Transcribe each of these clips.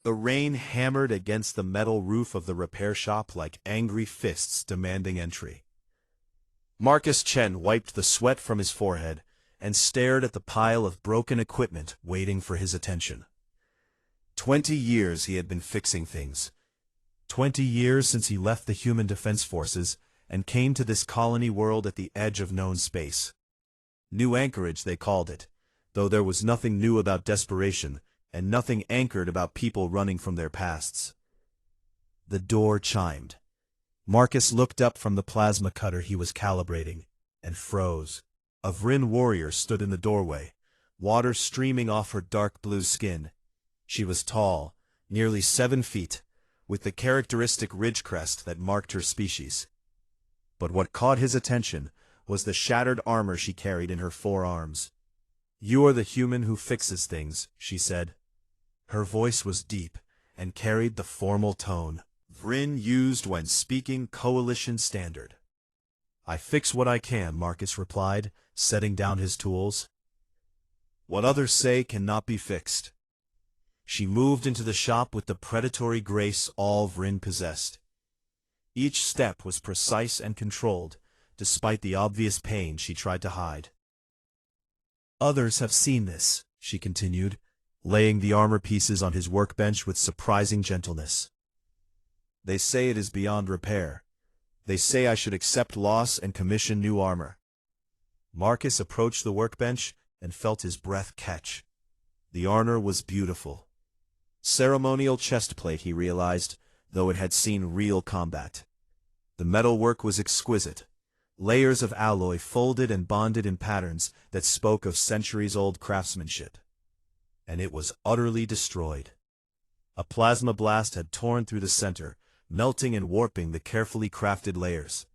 The rain hammered against the metal roof of the repair shop like angry fists demanding entry. Marcus Chen wiped the sweat from his forehead and stared at the pile of broken equipment waiting for his attention. 20 years he had been fixing things. 20 years since he left the human defense forces and came to this colony world at the edge of known space. New Anchorage, they called it, though there was nothing new about desperation and nothing anchored about people running from their pasts. The door chimed. Marcus looked up from the plasma cutter he was calibrating and froze. A Vryn warrior stood in the doorway, water streaming off her dark blue skin. She was tall, nearly 7 feet, with the characteristic ridge crest that marked her species. But what caught his attention was the shattered armor she carried in her forearms. "You are the human who fixes things," she said. Her voice was deep and carried the formal tone Vryn used when speaking Coalition standard. "I fix what I can," Marcus replied, setting down his tools. "What others say cannot be fixed." She moved into the shop with the predatory grace all Vryn possessed. Each step was precise and controlled, despite the obvious pain she tried to hide. "Others have seen this," she continued, laying the armor pieces on his workbench with surprising gentleness. "They say it is beyond repair. They say I should accept loss and commission new armor." Marcus approached the workbench and felt his breath catch. The armor was beautiful. Ceremonial chestplate, he realized, though it had seen real combat. The metalwork was exquisite. Layers of alloy folded and bonded in patterns that spoke of centuries-old craftsmanship. And it was utterly destroyed. A plasma blast had torn through the center, melting and warping the carefully crafted layers.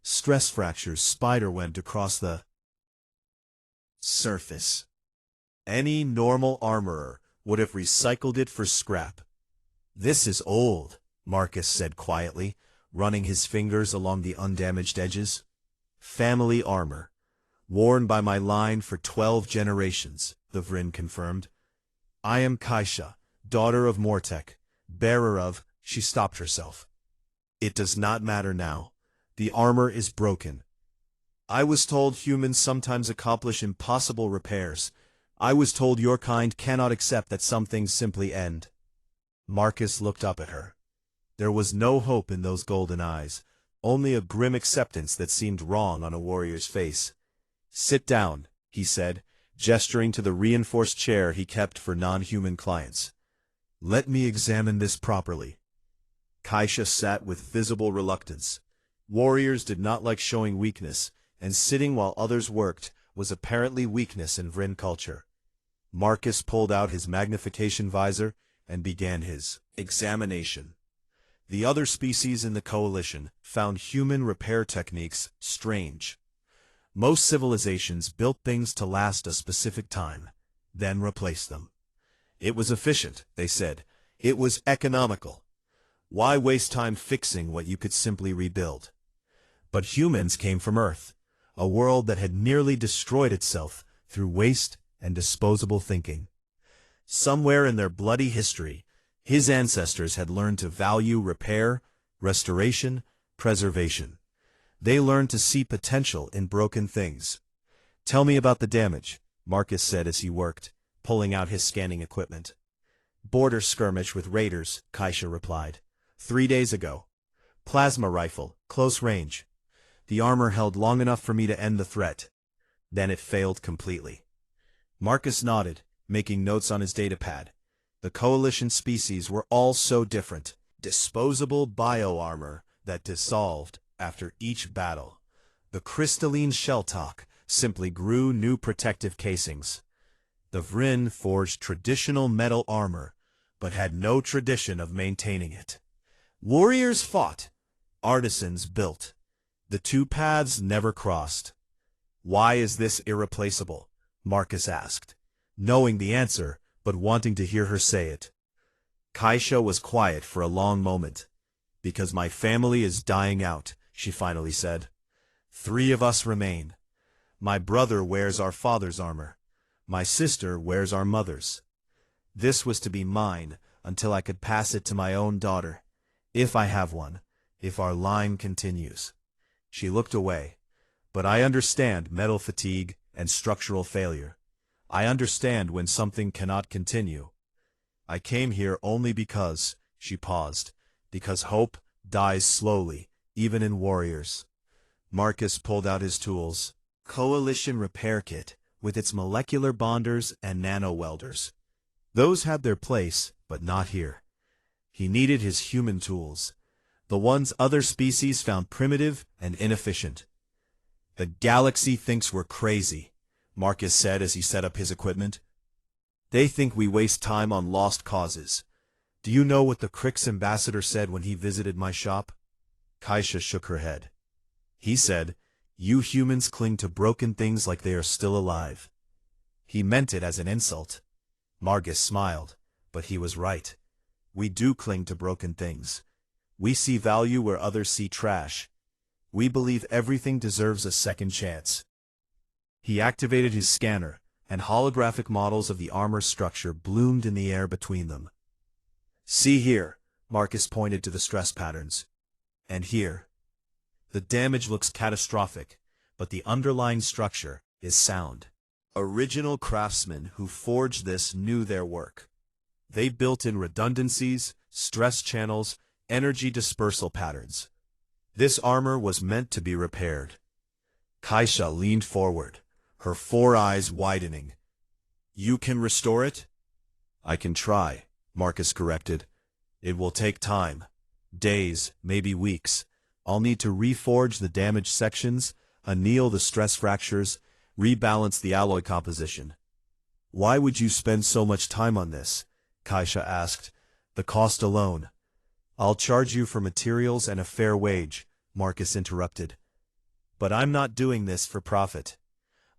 Stress fractures spiderwebbed across the surface. Any normal armorer would have recycled it for scrap. "This is old," Marcus said quietly, running his fingers along the undamaged edges. "Family armor. Worn by my line for 12 generations, the Vryn confirmed. "I am Kaisha, daughter of Mortek, bearer of—" She stopped herself. "It does not matter now. The armor is broken. I was told humans sometimes accomplish impossible repairs. I was told your kind cannot accept that some things simply end." Marcus looked up at her. There was no hope in those golden eyes, only a grim acceptance that seemed wrong on a warrior's face. "Sit down," he said, gesturing to the reinforced chair he kept for non-human clients. "Let me examine this properly." Kaisha sat with visible reluctance. Warriors did not like showing weakness, and sitting while others worked was apparently weakness in Vryn culture. Marcus pulled out his magnification visor and began his examination. The other species in the Coalition found human repair techniques strange. Most civilizations built things to last a specific time, then replaced them. It was efficient, they said. It was economical. Why waste time fixing what you could simply rebuild? But humans came from Earth, a world that had nearly destroyed itself through waste and disposable thinking. Somewhere in their bloody history, his ancestors had learned to value repair, restoration, preservation. They learned to see potential in broken things. "Tell me about the damage," Marcus said as he worked, pulling out his scanning equipment. "Border skirmish with raiders," Kaisha replied. 3 days ago. Plasma rifle, close range. The armor held long enough for me to end the threat. Then it failed completely." Marcus nodded, making notes on his datapad. The Coalition species were all so different. Disposable bioarmor that dissolved after each battle. The crystalline shelltalk simply grew new protective casings. The Vryn forged traditional metal armor, but had no tradition of maintaining it. Warriors fought. Artisans built. The two paths never crossed. "Why is this irreplaceable?" Marcus asked, knowing the answer, but wanting to hear her say it. Kaisha was quiet for a long moment. "Because my family is dying out," she finally said. 3 of us remain. My brother wears our father's armor. My sister wears our mother's. This was to be mine, until I could pass it to my own daughter. If I have one. If our line continues. She looked away. But I understand metal fatigue and structural failure. I understand when something cannot continue. I came here only because, she paused, because hope dies slowly, even in warriors. Marcus pulled out his tools. Coalition repair kit, with its molecular bonders and nano-welders. Those had their place, but not here. He needed his human tools, the ones other species found primitive and inefficient. The galaxy thinks we're crazy, Marcus said as he set up his equipment. They think we waste time on lost causes. Do you know what the Crix ambassador said when he visited my shop? Kaisha shook her head. He said, "You humans cling to broken things like they are still alive." He meant it as an insult. Marcus smiled, but he was right. We do cling to broken things. We see value where others see trash. We believe everything deserves a second chance. He activated his scanner, and holographic models of the armor structure bloomed in the air between them. See here, Marcus pointed to the stress patterns. And here. The damage looks catastrophic, but the underlying structure is sound. Original craftsmen who forged this knew their work. They built in redundancies, stress channels, energy dispersal patterns. This armor was meant to be repaired. Kaisha leaned forward, her 4 eyes widening. You can restore it? I can try, Marcus corrected. It will take time. Days, maybe weeks. I'll need to reforge the damaged sections, anneal the stress fractures, rebalance the alloy composition. Why would you spend so much time on this? Kaisha asked. The cost alone. I'll charge you for materials and a fair wage, Marcus interrupted. But I'm not doing this for profit.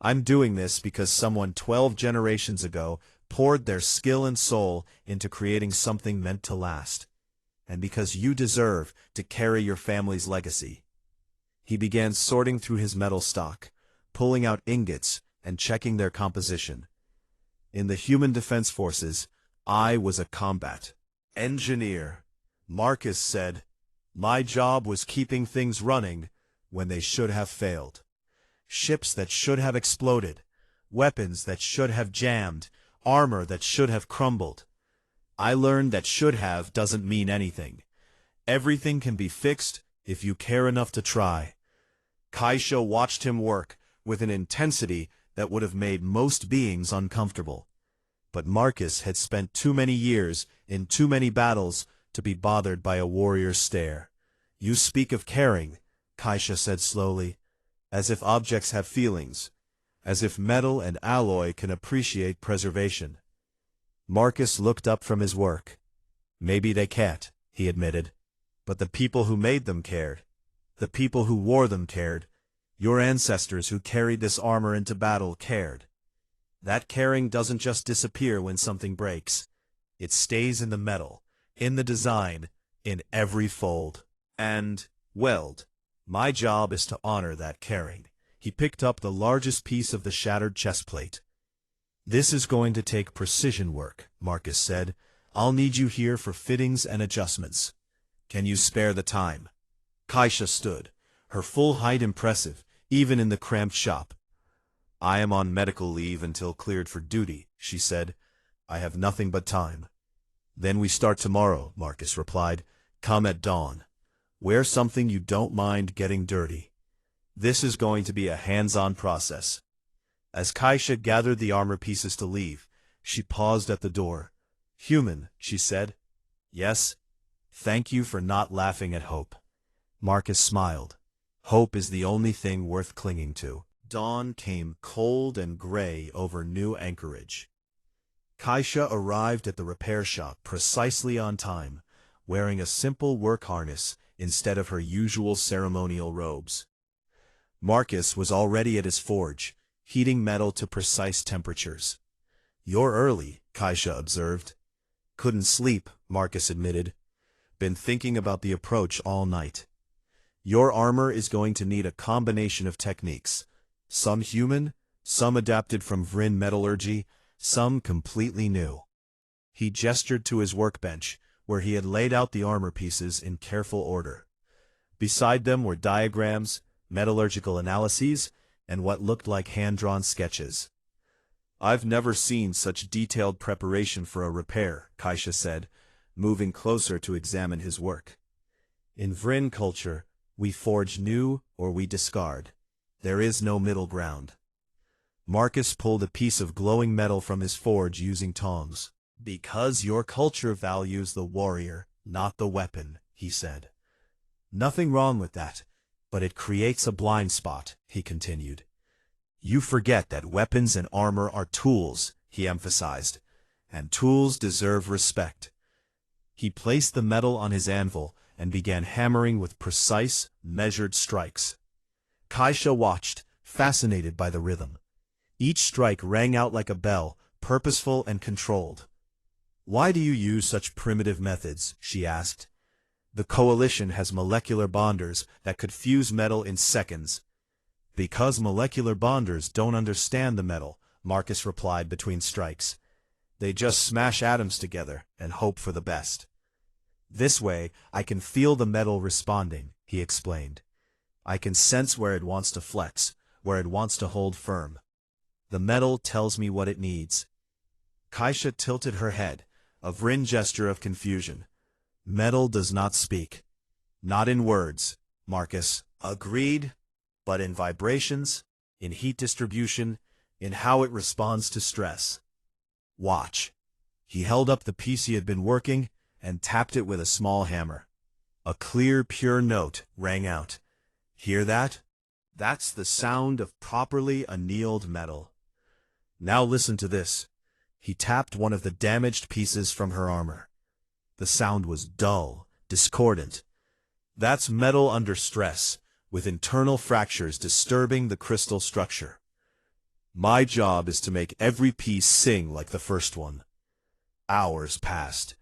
I'm doing this because someone 12 generations ago poured their skill and soul into creating something meant to last. And because you deserve to carry your family's legacy. He began sorting through his metal stock, pulling out ingots and checking their composition. In the human defense forces, I was a combat engineer. Marcus said, my job was keeping things running when they should have failed. Ships that should have exploded, weapons that should have jammed, armor that should have crumbled. I learned that should have doesn't mean anything. Everything can be fixed if you care enough to try. Kaisha watched him work with an intensity that would have made most beings uncomfortable. But Marcus had spent too many years in too many battles to be bothered by a warrior's stare. You speak of caring, Kaisha said slowly, as if objects have feelings, as if metal and alloy can appreciate preservation. Marcus looked up from his work. Maybe they can't, he admitted. But the people who made them cared. The people who wore them cared. Your ancestors who carried this armor into battle cared. That caring doesn't just disappear when something breaks. It stays in the metal, in the design, in every fold. And, weld. My job is to honor that caring. He picked up the largest piece of the shattered chest plate. This is going to take precision work, Marcus said. I'll need you here for fittings and adjustments. Can you spare the time? Kaisha stood, her full height impressive, even in the cramped shop. I am on medical leave until cleared for duty, she said. I have nothing but time. Then we start tomorrow, Marcus replied. Come at dawn. Wear something you don't mind getting dirty. This is going to be a hands-on process. As Kaisha gathered the armor pieces to leave, she paused at the door. Human, she said. Yes. Thank you for not laughing at hope. Marcus smiled. Hope is the only thing worth clinging to. Dawn came cold and gray over New Anchorage. Kaisha arrived at the repair shop precisely on time, wearing a simple work harness instead of her usual ceremonial robes. Marcus was already at his forge, heating metal to precise temperatures. You're early, Kaisha observed. Couldn't sleep, Marcus admitted. Been thinking about the approach all night. Your armor is going to need a combination of techniques. Some human, some adapted from Vrin metallurgy, some completely new. He gestured to his workbench, where he had laid out the armor pieces in careful order. Beside them were diagrams, metallurgical analyses, and what looked like hand-drawn sketches. "I've never seen such detailed preparation for a repair," Kaisha said, moving closer to examine his work. "In Vryn culture, we forge new or we discard. There is no middle ground." Marcus pulled a piece of glowing metal from his forge using tongs. "Because your culture values the warrior, not the weapon," he said. "Nothing wrong with that, but it creates a blind spot," he continued. "You forget that weapons and armor are tools," he emphasized, "and tools deserve respect." He placed the metal on his anvil and began hammering with precise, measured strikes. Kaisha watched, fascinated by the rhythm. Each strike rang out like a bell, purposeful and controlled. "Why do you use such primitive methods?" she asked. "The Coalition has molecular bonders that could fuse metal in seconds." "Because molecular bonders don't understand the metal," Marcus replied between strikes. "They just smash atoms together and hope for the best." "This way, I can feel the metal responding," he explained. "I can sense where it wants to flex, where it wants to hold firm. The metal tells me what it needs." Kaisha tilted her head, a Vryn gesture of confusion. "Metal does not speak. Not in words," Marcus agreed, "but in vibrations, in heat distribution, in how it responds to stress. Watch." He held up the piece he had been working and tapped it with a small hammer. A clear, pure note rang out. "Hear that? That's the sound of properly annealed metal. Now listen to this." He tapped one of the damaged pieces from her armor. The sound was dull, discordant. "That's metal under stress, with internal fractures disturbing the crystal structure. My job is to make every piece sing like the first one." Hours passed.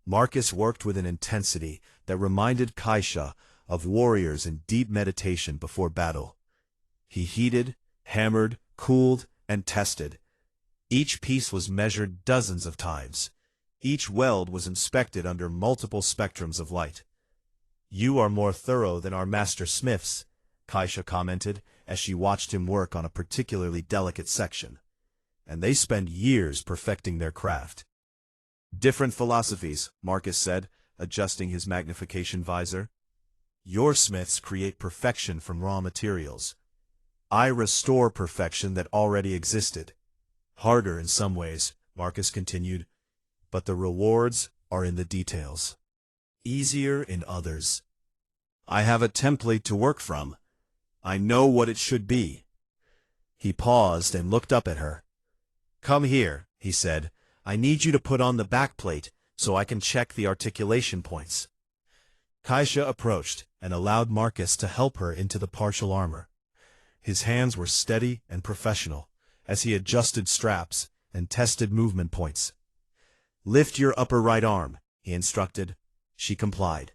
Marcus worked with an intensity that reminded Kaisha of warriors in deep meditation before battle. He heated, hammered, cooled, and tested. Each piece was measured dozens of times. Each weld was inspected under multiple spectrums of light. "You are more thorough than our master smiths," Kaisha commented as she watched him work on a particularly delicate section. "And they spend years perfecting their craft." "Different philosophies," Marcus said, adjusting his magnification visor. "Your smiths create perfection from raw materials. I restore perfection that already existed. Harder in some ways," Marcus continued, "but the rewards are in the details. Easier in others. I have a template to work from. I know what it should be." He paused and looked up at her. "Come here," he said. "I need you to put on the backplate so I can check the articulation points." Kaisha approached and allowed Marcus to help her into the partial armor. His hands were steady and professional as he adjusted straps and tested movement points. "Lift your upper right arm," he instructed. She complied.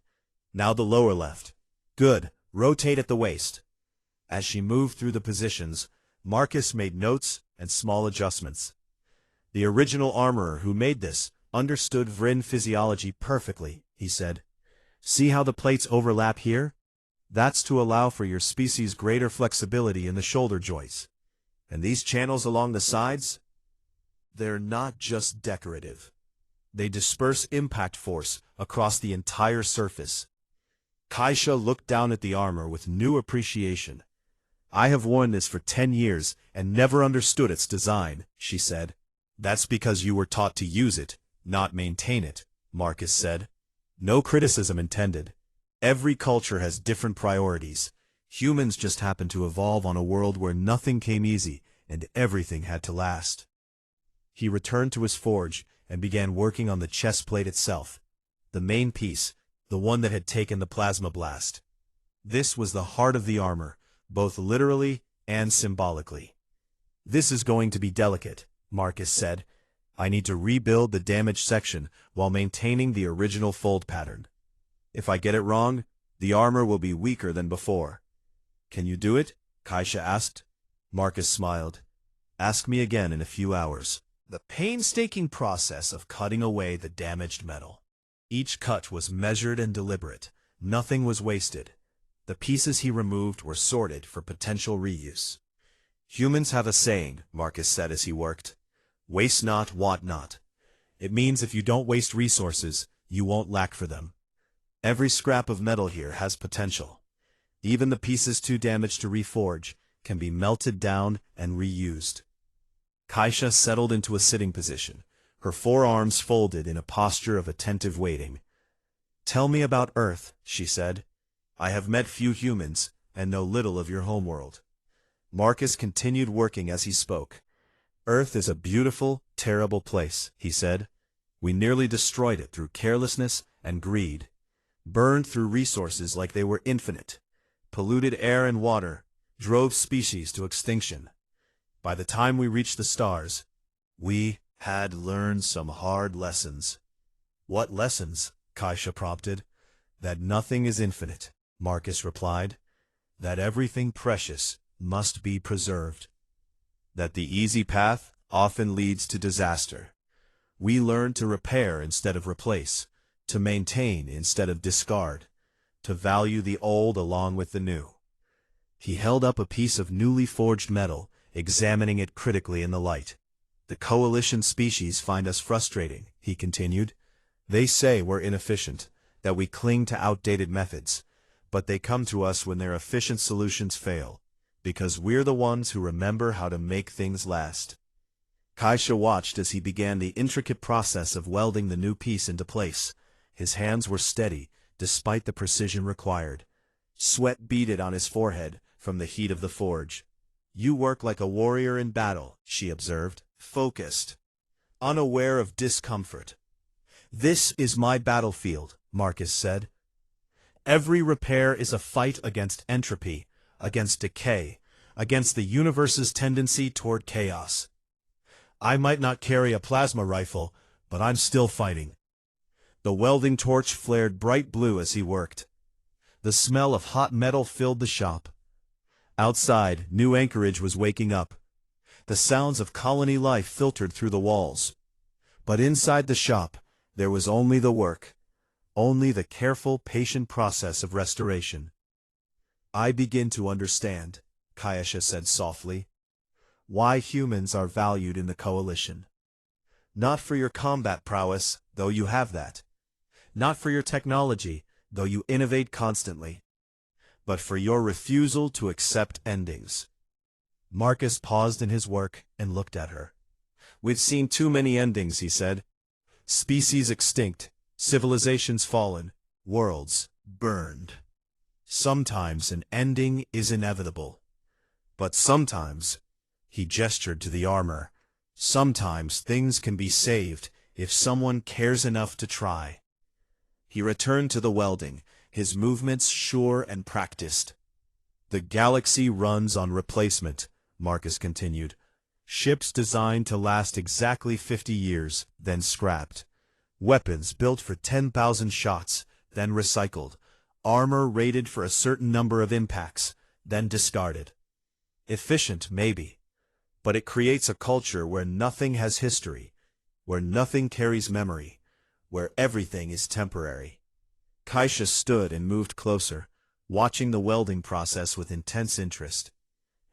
"Now the lower left. Good. Rotate at the waist." As she moved through the positions, Marcus made notes and small adjustments. "The original armorer who made this understood Vryn physiology perfectly," he said. "See how the plates overlap here? That's to allow for your species' greater flexibility in the shoulder joints. And these channels along the sides? They're not just decorative. They disperse impact force across the entire surface." Kaisha looked down at the armor with new appreciation. "I have worn this for 10 years and never understood its design," she said. "That's because you were taught to use it, not maintain it," Marcus said. "No criticism intended. Every culture has different priorities. Humans just happen to evolve on a world where nothing came easy and everything had to last." He returned to his forge and began working on the chest plate itself, the main piece, the one that had taken the plasma blast. This was the heart of the armor, both literally and symbolically. "This is going to be delicate," Marcus said. "I need to rebuild the damaged section while maintaining the original fold pattern. If I get it wrong, the armor will be weaker than before." "Can you do it?" Kaisha asked. Marcus smiled. "Ask me again in a few hours." The painstaking process of cutting away the damaged metal. Each cut was measured and deliberate. Nothing was wasted. The pieces he removed were sorted for potential reuse. Humans have a saying, Marcus said as he worked. Waste not, want not. It means if you don't waste resources, you won't lack for them. Every scrap of metal here has potential. Even the pieces too damaged to reforge can be melted down and reused. Kaisha settled into a sitting position, her forearms folded in a posture of attentive waiting. Tell me about Earth, she said. I have met few humans and know little of your homeworld. Marcus continued working as he spoke. Earth is a beautiful, terrible place, he said. We nearly destroyed it through carelessness and greed. Burned through resources like they were infinite. Polluted air and water, drove species to extinction. By the time we reached the stars, we had learned some hard lessons. What lessons? Kaisha prompted. That nothing is infinite, Marcus replied. That everything precious must be preserved. That the easy path often leads to disaster. We learned to repair instead of replace, to maintain instead of discard, to value the old along with the new. He held up a piece of newly forged metal, examining it critically in the light. The coalition species find us frustrating, he continued. They say we're inefficient, that we cling to outdated methods, but they come to us when their efficient solutions fail, because we're the ones who remember how to make things last. Kaisha watched as he began the intricate process of welding the new piece into place. His hands were steady, despite the precision required. Sweat beaded on his forehead from the heat of the forge. You work like a warrior in battle, she observed, focused, unaware of discomfort. This is my battlefield, Marcus said. Every repair is a fight against entropy, against decay, against the universe's tendency toward chaos. I might not carry a plasma rifle, but I'm still fighting. The welding torch flared bright blue as he worked. The smell of hot metal filled the shop. Outside, New Anchorage was waking up. The sounds of colony life filtered through the walls. But inside the shop, there was only the work, only the careful, patient process of restoration. I begin to understand, Kaisha said softly, why humans are valued in the coalition. Not for your combat prowess, though you have that. Not for your technology, though you innovate constantly. But for your refusal to accept endings. Marcus paused in his work and looked at her. We've seen too many endings, he said. Species extinct, civilizations fallen, worlds burned. Sometimes an ending is inevitable. But sometimes, he gestured to the armor, sometimes things can be saved if someone cares enough to try. He returned to the welding, his movements sure and practiced. The galaxy runs on replacement, Marcus continued. Ships designed to last exactly 50 years, then scrapped. Weapons built for 10,000 shots, then recycled. Armor rated for a certain number of impacts, then discarded. Efficient, maybe. But it creates a culture where nothing has history, where nothing carries memory, where everything is temporary. Kaisha stood and moved closer, watching the welding process with intense interest.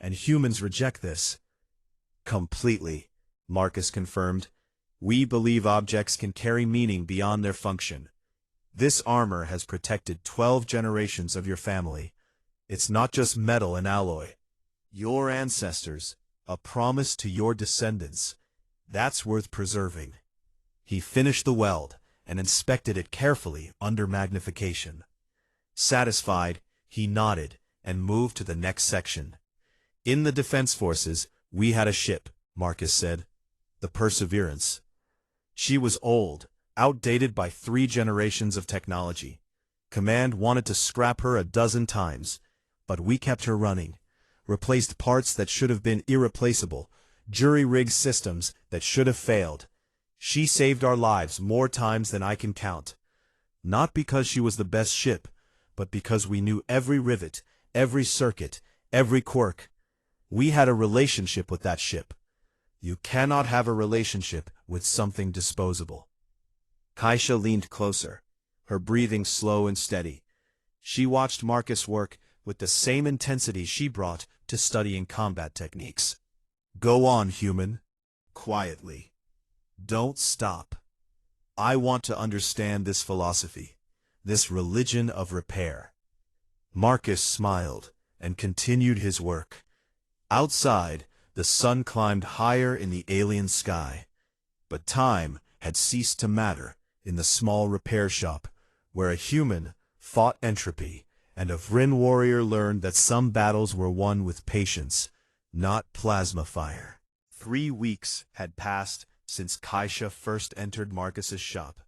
And humans reject this. Completely, Marcus confirmed. We believe objects can carry meaning beyond their function. This armor has protected 12 generations of your family. It's not just metal and alloy. Your ancestors, a promise to your descendants. That's worth preserving. He finished the weld and inspected it carefully under magnification. Satisfied, he nodded and moved to the next section. In the Defense Forces, we had a ship, Marcus said. The Perseverance. She was old, outdated by 3 generations of technology. Command wanted to scrap her a dozen times, but we kept her running, replaced parts that should have been irreplaceable, jury-rigged systems that should have failed. She saved our lives more times than I can count. Not because she was the best ship, but because we knew every rivet, every circuit, every quirk. We had a relationship with that ship. You cannot have a relationship with something disposable. Kaisha leaned closer, her breathing slow and steady. She watched Marcus work with the same intensity she brought to studying combat techniques. Go on, human. Quietly. Don't stop. I want to understand this philosophy, this religion of repair. Marcus smiled and continued his work. Outside, the sun climbed higher in the alien sky, but time had ceased to matter in the small repair shop, where a human fought entropy, and a Vryn warrior learned that some battles were won with patience, not plasma fire. 3 weeks had passed since Kaisha first entered Marcus's shop.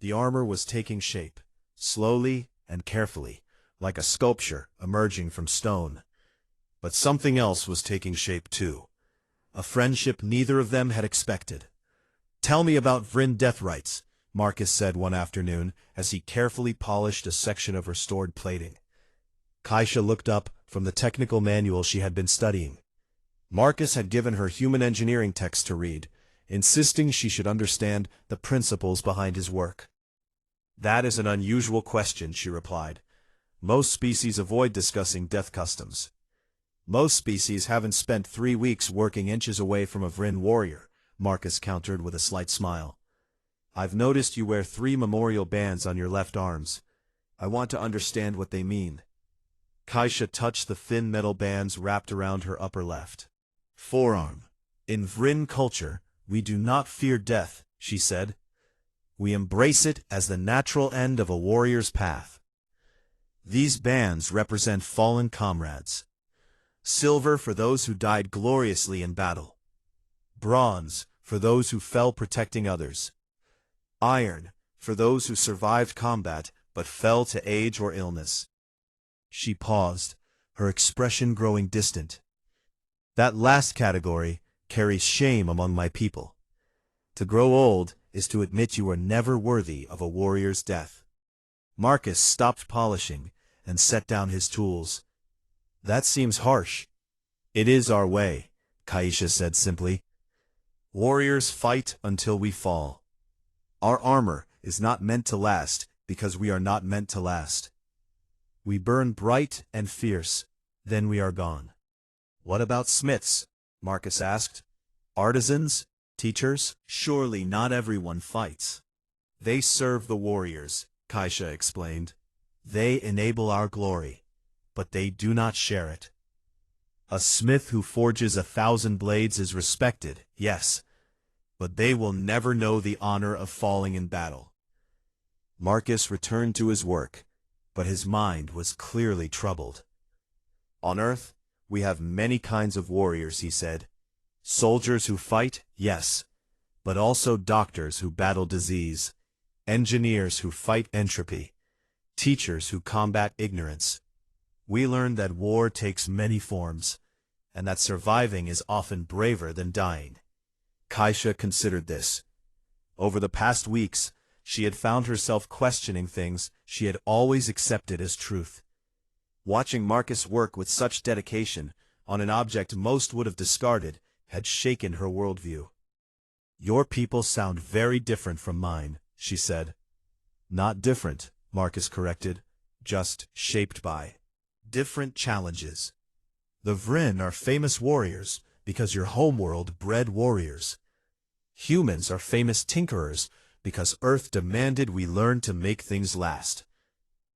The armor was taking shape, slowly and carefully, like a sculpture emerging from stone. But something else was taking shape too. A friendship neither of them had expected. Tell me about Vryn death rites, Marcus said one afternoon as he carefully polished a section of restored plating. Kaisha looked up from the technical manual she had been studying. Marcus had given her human engineering text to read, insisting she should understand the principles behind his work. That is an unusual question, she replied. Most species avoid discussing death customs. Most species haven't spent 3 weeks working inches away from a Vryn warrior, Marcus countered with a slight smile. I've noticed you wear 3 memorial bands on your left arms. I want to understand what they mean. Kaisha touched the thin metal bands wrapped around her upper left forearm. In Vryn culture, we do not fear death, she said. We embrace it as the natural end of a warrior's path. These bands represent fallen comrades. Silver for those who died gloriously in battle. Bronze for those who fell protecting others. Iron for those who survived combat but fell to age or illness. She paused, her expression growing distant. That last category carries shame among my people. To grow old is to admit you are never worthy of a warrior's death. Marcus stopped polishing and set down his tools. That seems harsh. It is our way, Kaisha said simply. Warriors fight until we fall. Our armor is not meant to last because we are not meant to last. We burn bright and fierce, then we are gone. What about smiths? Marcus asked. Artisans? Teachers? Surely not everyone fights. They serve the warriors, Kaisha explained. They enable our glory, but they do not share it. A smith who forges 1,000 blades is respected, yes, but they will never know the honor of falling in battle. Marcus returned to his work, but his mind was clearly troubled. On Earth, we have many kinds of warriors, he said. Soldiers who fight, yes, but also doctors who battle disease, engineers who fight entropy, teachers who combat ignorance. We learned that war takes many forms, and that surviving is often braver than dying. Kaisha considered this. Over the past weeks, she had found herself questioning things she had always accepted as truth. Watching Marcus work with such dedication on an object most would have discarded had shaken her worldview. Your people sound very different from mine, she said. Not different, Marcus corrected, just shaped by different challenges. The Vryn are famous warriors because your homeworld bred warriors. Humans are famous tinkerers because Earth demanded we learn to make things last.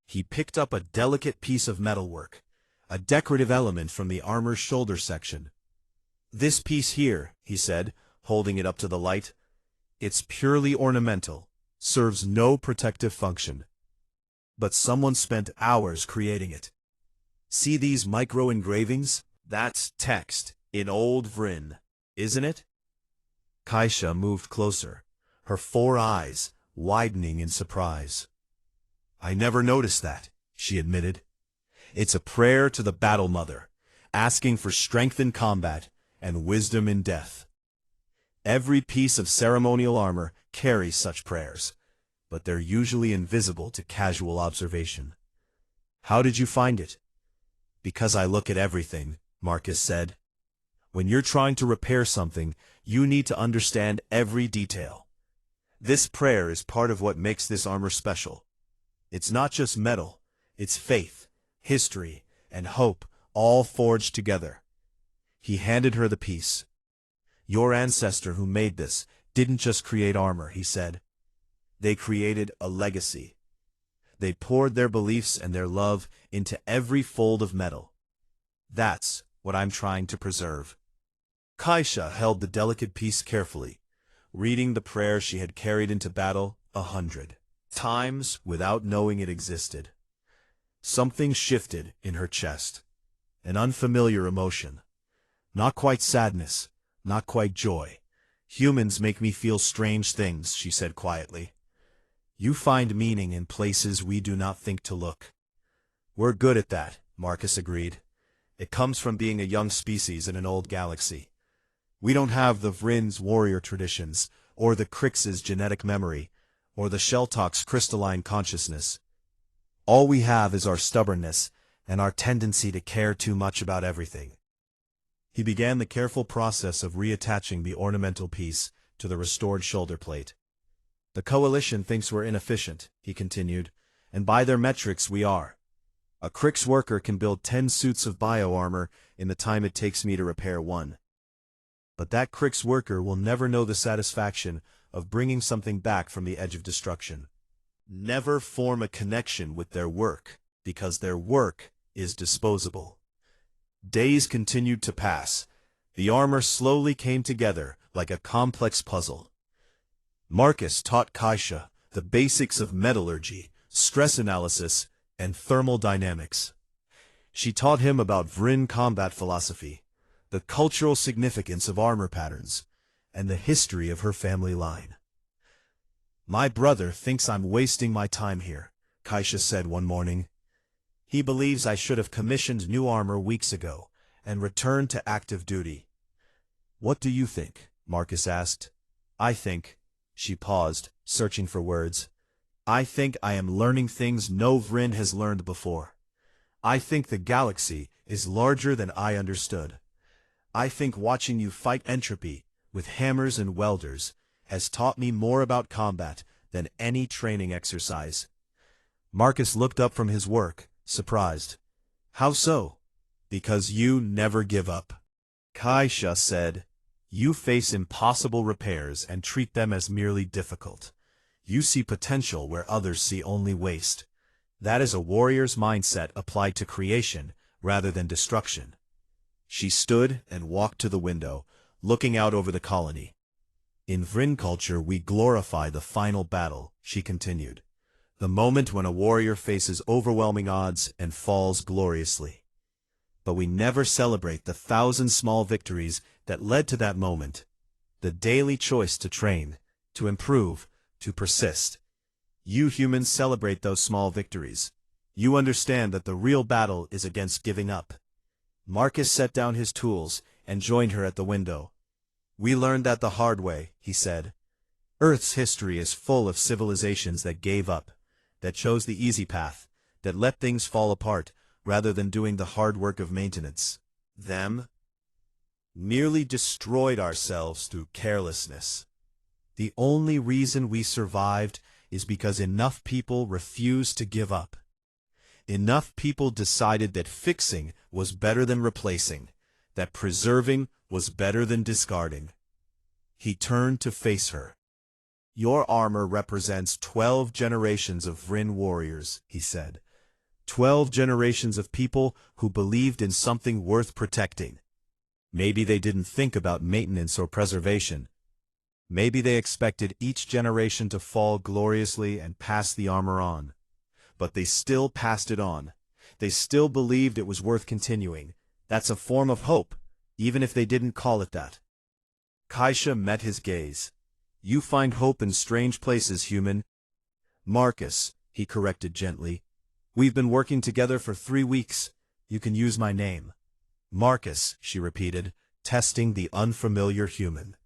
He picked up a delicate piece of metalwork, a decorative element from the armor's shoulder section. This piece here, he said, holding it up to the light, it's purely ornamental, serves no protective function. But someone spent hours creating it. See these micro-engravings? That's text in Old Vryn, isn't it? Kaisha moved closer, her 4 eyes widening in surprise. I never noticed that, she admitted. It's a prayer to the Battle Mother, asking for strength in combat and wisdom in death. Every piece of ceremonial armor carries such prayers, but they're usually invisible to casual observation. How did you find it? Because I look at everything, Marcus said. When you're trying to repair something, you need to understand every detail. This prayer is part of what makes this armor special. It's not just metal, it's faith, history, and hope, all forged together. He handed her the piece. Your ancestor who made this didn't just create armor, he said. They created a legacy. They poured their beliefs and their love into every fold of metal. That's what I'm trying to preserve. Kaisha held the delicate piece carefully, reading the prayer she had carried into battle 100 times without knowing it existed. Something shifted in her chest. An unfamiliar emotion. Not quite sadness, not quite joy. Humans make me feel strange things, she said quietly. You find meaning in places we do not think to look. We're good at that, Marcus agreed. It comes from being a young species in an old galaxy. We don't have the Vrin's warrior traditions, or the Krix's genetic memory, or the Sheltock's crystalline consciousness. All we have is our stubbornness and our tendency to care too much about everything. He began the careful process of reattaching the ornamental piece to the restored shoulder plate. The Coalition thinks we're inefficient, he continued, and by their metrics we are. A Krix worker can build 10 suits of bio-armor in the time it takes me to repair one. But that Krix worker will never know the satisfaction of bringing something back from the edge of destruction. Never form a connection with their work, because their work is disposable. Days continued to pass. The armor slowly came together like a complex puzzle. Marcus taught Kaisha the basics of metallurgy, stress analysis, and thermal dynamics. She taught him about Vrin combat philosophy, the cultural significance of armor patterns, and the history of her family line. My brother thinks I'm wasting my time here, Kaisha said one morning. He believes I should have commissioned new armor weeks ago and returned to active duty. What do you think? Marcus asked. I think, she paused, searching for words. I think I am learning things no Vrin has learned before. I think the galaxy is larger than I understood. I think watching you fight entropy with hammers and welders has taught me more about combat than any training exercise. Marcus looked up from his work, surprised. How so? Because you never give up. Kaisha said, you face impossible repairs and treat them as merely difficult. You see potential where others see only waste. That is a warrior's mindset applied to creation rather than destruction. She stood and walked to the window, looking out over the colony. In Vrin culture we glorify the final battle, she continued. The moment when a warrior faces overwhelming odds and falls gloriously. But we never celebrate the 1,000 small victories that led to that moment. The daily choice to train, to improve, to persist. You humans celebrate those small victories. You understand that the real battle is against giving up. Marcus set down his tools and joined her at the window. We learned that the hard way, he said. Earth's history is full of civilizations that gave up, that chose the easy path, that let things fall apart rather than doing the hard work of maintenance. Them merely destroyed ourselves through carelessness. The only reason we survived is because enough people refused to give up. Enough people decided that fixing was better than replacing, that preserving was better than discarding. He turned to face her. Your armor represents 12 generations of Vrin warriors, he said. 12 generations of people who believed in something worth protecting. Maybe they didn't think about maintenance or preservation. Maybe they expected each generation to fall gloriously and pass the armor on. But they still passed it on. They still believed it was worth continuing. That's a form of hope, even if they didn't call it that. Kaisha met his gaze. You find hope in strange places, human. Marcus, he corrected gently. We've been working together for 3 weeks. You can use my name. Marcus, she repeated, testing the unfamiliar human.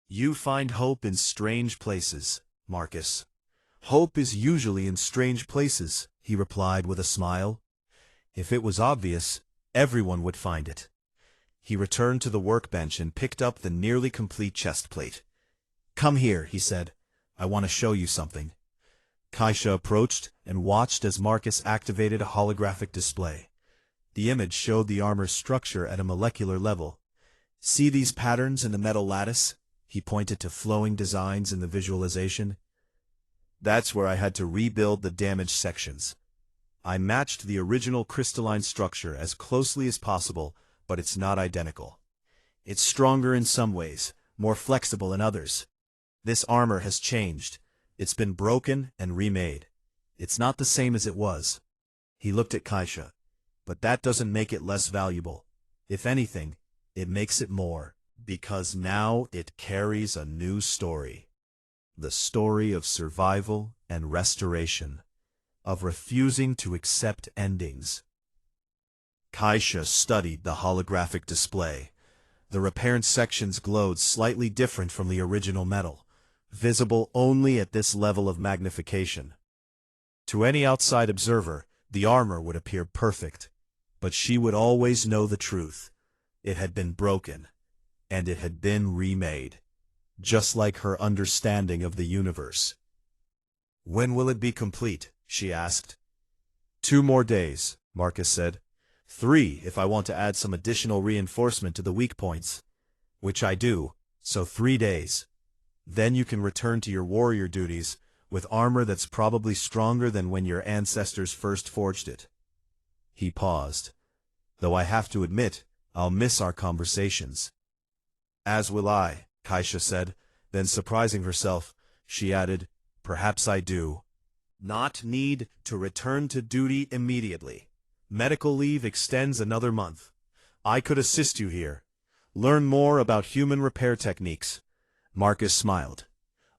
You find hope in strange places, Marcus. Hope is usually in strange places, he replied with a smile. If it was obvious, everyone would find it. He returned to the workbench and picked up the nearly complete chest plate. "Come here," he said. "I want to show you something." Kaisha approached and watched as Marcus activated a holographic display. The image showed the armor's structure at a molecular level. "See these patterns in the metal lattice?" He pointed to flowing designs in the visualization. "That's where I had to rebuild the damaged sections. I matched the original crystalline structure as closely as possible, but it's not identical. It's stronger in some ways, more flexible in others. This armor has changed. It's been broken and remade. It's not the same as it was." He looked at Kaisha. "But that doesn't make it less valuable. If anything, it makes it more, because now it carries a new story. The story of survival and restoration, of refusing to accept endings." Kaisha studied the holographic display. The repaired sections glowed slightly different from the original metal, visible only at this level of magnification. To any outside observer, the armor would appear perfect, but she would always know the truth. It had been broken, and it had been remade, just like her understanding of the universe. "When will it be complete?" she asked. 2 more days, Marcus said. 3 if I want to add some additional reinforcement to the weak points. Which I do, so 3 days. Then you can return to your warrior duties, with armor that's probably stronger than when your ancestors first forged it. He paused. "Though I have to admit, I'll miss our conversations." "As will I," Kaisha said. Then, surprising herself, she added, "Perhaps I do not need to return to duty immediately. Medical leave extends another month. I could assist you here. Learn more about human repair techniques." Marcus smiled.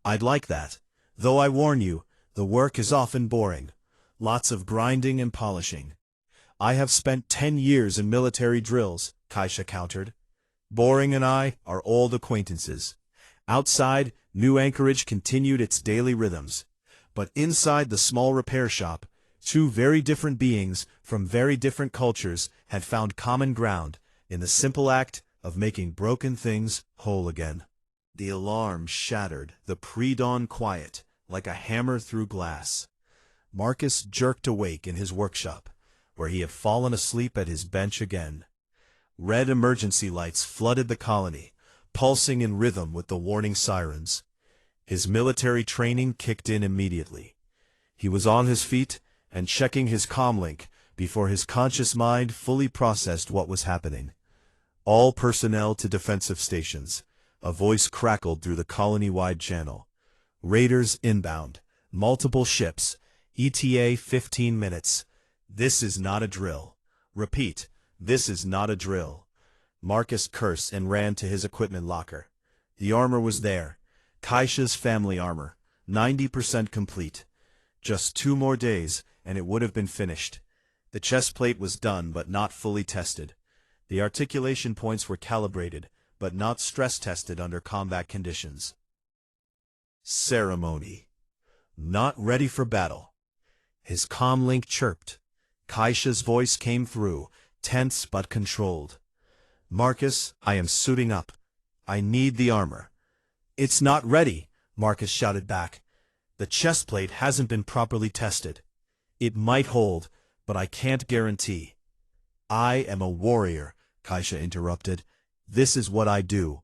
"I'd like that, though I warn you, the work is often boring. Lots of grinding and polishing." "I have spent 10 years in military drills," Kaisha countered. "Boring and I are old acquaintances." Outside, New Anchorage continued its daily rhythms. But inside the small repair shop, 2 very different beings from very different cultures had found common ground in the simple act of making broken things whole again. The alarm shattered the pre-dawn quiet like a hammer through glass. Marcus jerked awake in his workshop, where he had fallen asleep at his bench again. Red emergency lights flooded the colony, pulsing in rhythm with the warning sirens. His military training kicked in immediately. He was on his feet and checking his comlink before his conscious mind fully processed what was happening. "All personnel to defensive stations," a voice crackled through the colony-wide channel. "Raiders inbound. Multiple ships. ETA 15 minutes. This is not a drill. Repeat, this is not a drill." Marcus cursed and ran to his equipment locker. The armor was there. Kaisha's family armor, 90% complete. Just 2 more days, and it would have been finished. The chest plate was done, but not fully tested. The articulation points were calibrated, but not stress-tested under combat conditions. Ceremony. Not ready for battle. His comlink chirped. Kaisha's voice came through, tense but controlled. "Marcus, I am suiting up. I need the armor." "It's not ready," Marcus shouted back. "The chest plate hasn't been properly tested. It might hold, but I can't guarantee." "I am a warrior," Kaisha interrupted. "This is what I do.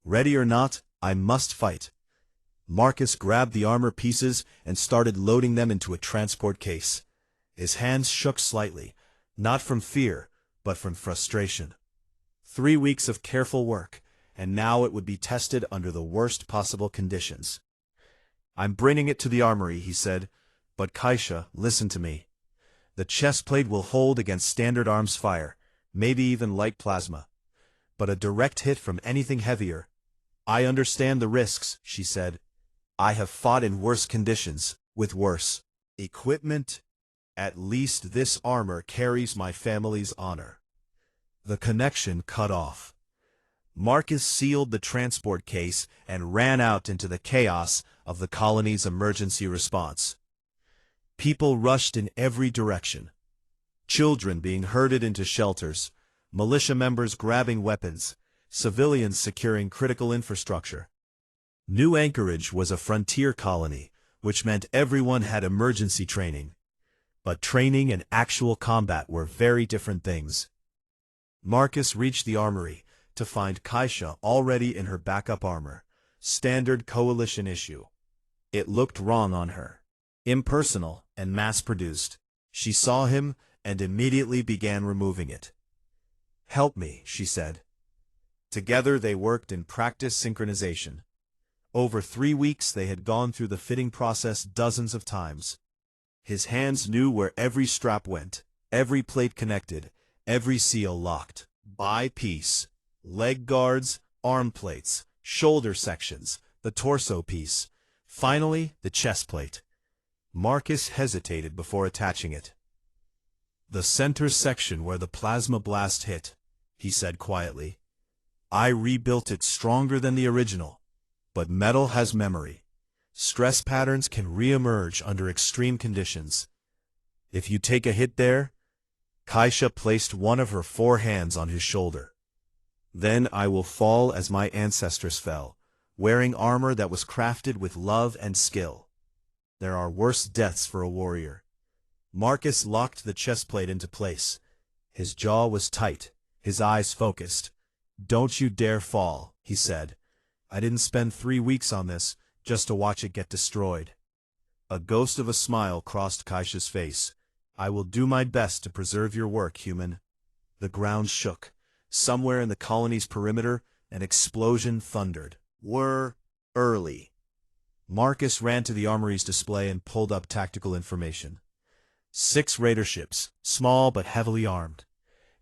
Ready or not, I must fight." Marcus grabbed the armor pieces and started loading them into a transport case. His hands shook slightly, not from fear, but from frustration. 3 weeks of careful work, and now it would be tested under the worst possible conditions. "I'm bringing it to the armory," he said. "But Kaisha, listen to me. The chest plate will hold against standard arms fire, maybe even light plasma. But a direct hit from anything heavier—" "I understand the risks," she said. "I have fought in worse conditions, with worse equipment. At least this armor carries my family's honor." The connection cut off. Marcus sealed the transport case and ran out into the chaos of the colony's emergency response. People rushed in every direction. Children being herded into shelters, militia members grabbing weapons, civilians securing critical infrastructure. New Anchorage was a frontier colony, which meant everyone had emergency training. But training and actual combat were very different things. Marcus reached the armory to find Kaisha already in her backup armor, standard coalition issue. It looked wrong on her. Impersonal and mass-produced. She saw him and immediately began removing it. "Help me," she said. Together they worked in practice synchronization. Over 3 weeks they had gone through the fitting process dozens of times. His hands knew where every strap went, every plate connected, every seal locked. By piece. Leg guards, arm plates, shoulder sections, the torso piece. Finally, the chest plate. Marcus hesitated before attaching it. "The center section where the plasma blast hit," he said quietly. "I rebuilt it stronger than the original. But metal has memory. Stress patterns can re-emerge under extreme conditions. If you take a hit there..." Kaisha placed one of her 4 hands on his shoulder. "Then I will fall as my ancestors fell, wearing armor that was crafted with love and skill. There are worse deaths for a warrior." Marcus locked the chest plate into place. His jaw was tight, his eyes focused. "Don't you dare fall," he said. "I didn't spend 3 weeks on this just to watch it get destroyed." A ghost of a smile crossed Kaisha's face. "I will do my best to preserve your work, human." The ground shook. Somewhere in the colony's perimeter, an explosion thundered. "We're early." Marcus ran to the armory's display and pulled up tactical information. 6 raider ships, small but heavily armed.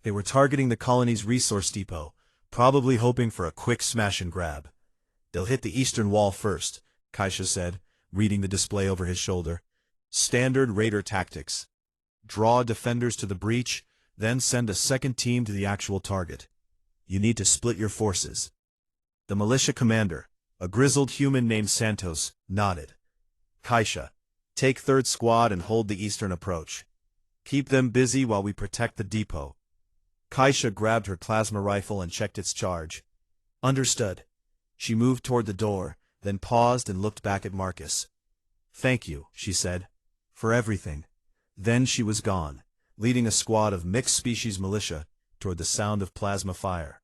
They were targeting the colony's resource depot, probably hoping for a quick smash and grab. "They'll hit the eastern wall first," Kaisha said, reading the display over his shoulder. "Standard raider tactics. Draw defenders to the breach, then send a second team to the actual target. You need to split your forces." The militia commander, a grizzled human named Santos, nodded. "Kaisha, take 3rd Squad and hold the eastern approach. Keep them busy while we protect the depot." Kaisha grabbed her plasma rifle and checked its charge. "Understood." She moved toward the door, then paused and looked back at Marcus. "Thank you," she said, "for everything." Then she was gone, leading a squad of mixed-species militia toward the sound of plasma fire.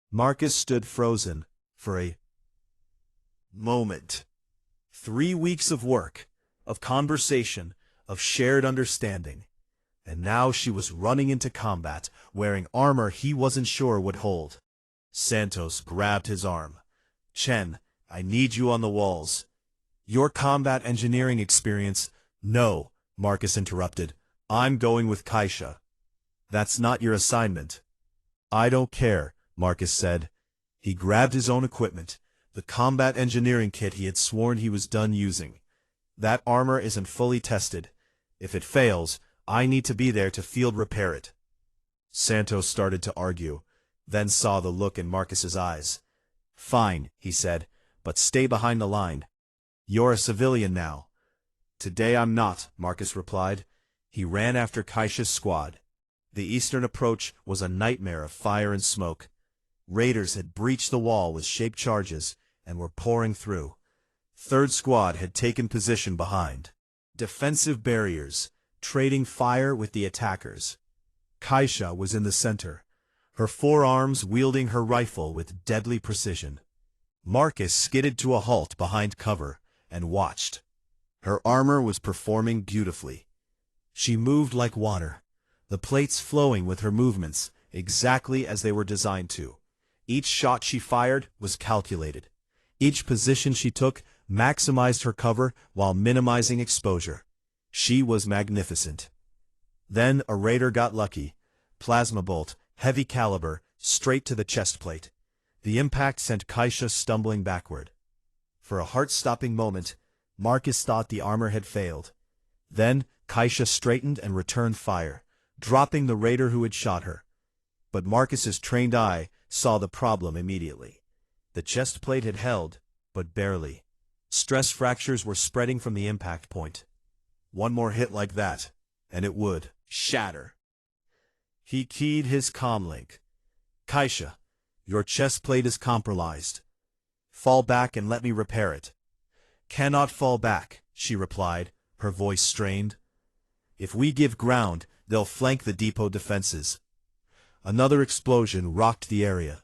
Marcus stood frozen for a moment. 3 weeks of work, of conversation, of shared understanding. And now she was running into combat, wearing armor he wasn't sure would hold. Santos grabbed his arm. "Chen, I need you on the walls." "Your combat engineering experience..." "No," Marcus interrupted. "I'm going with Kaisha." "That's not your assignment." "I don't care," Marcus said. He grabbed his own equipment, the combat engineering kit he had sworn he was done using. "That armor isn't fully tested. If it fails, I need to be there to field repair it." Santos started to argue, then saw the look in Marcus's eyes. "Fine," he said, "but stay behind the line. You're a civilian now." "Today I'm not," Marcus replied. He ran after Kaisha's squad. The eastern approach was a nightmare of fire and smoke. Raiders had breached the wall with shaped charges and were pouring through. 3rd Squad had taken position behind. Defensive barriers, trading fire with the attackers. Kaisha was in the center, her 4 arms wielding her rifle with deadly precision. Marcus skidded to a halt behind cover and watched. Her armor was performing beautifully. She moved like water, the plates flowing with her movements exactly as they were designed to. Each shot she fired was calculated. Each position she took maximized her cover while minimizing exposure. She was magnificent. Then a raider got lucky. Plasma bolt, heavy caliber, straight to the chest plate. The impact sent Kaisha stumbling backward. For a heart-stopping moment, Marcus thought the armor had failed. Then Kaisha straightened and returned fire, dropping the raider who had shot her. But Marcus's trained eye saw the problem immediately. The chest plate had held, but barely. Stress fractures were spreading from the impact point. One more hit like that, and it would shatter. He keyed his comlink. Kaisha, your chest plate is compromised. Fall back and let me repair it. Cannot fall back, she replied, her voice strained. If we give ground, they'll flank the depot defenses. Another explosion rocked the area.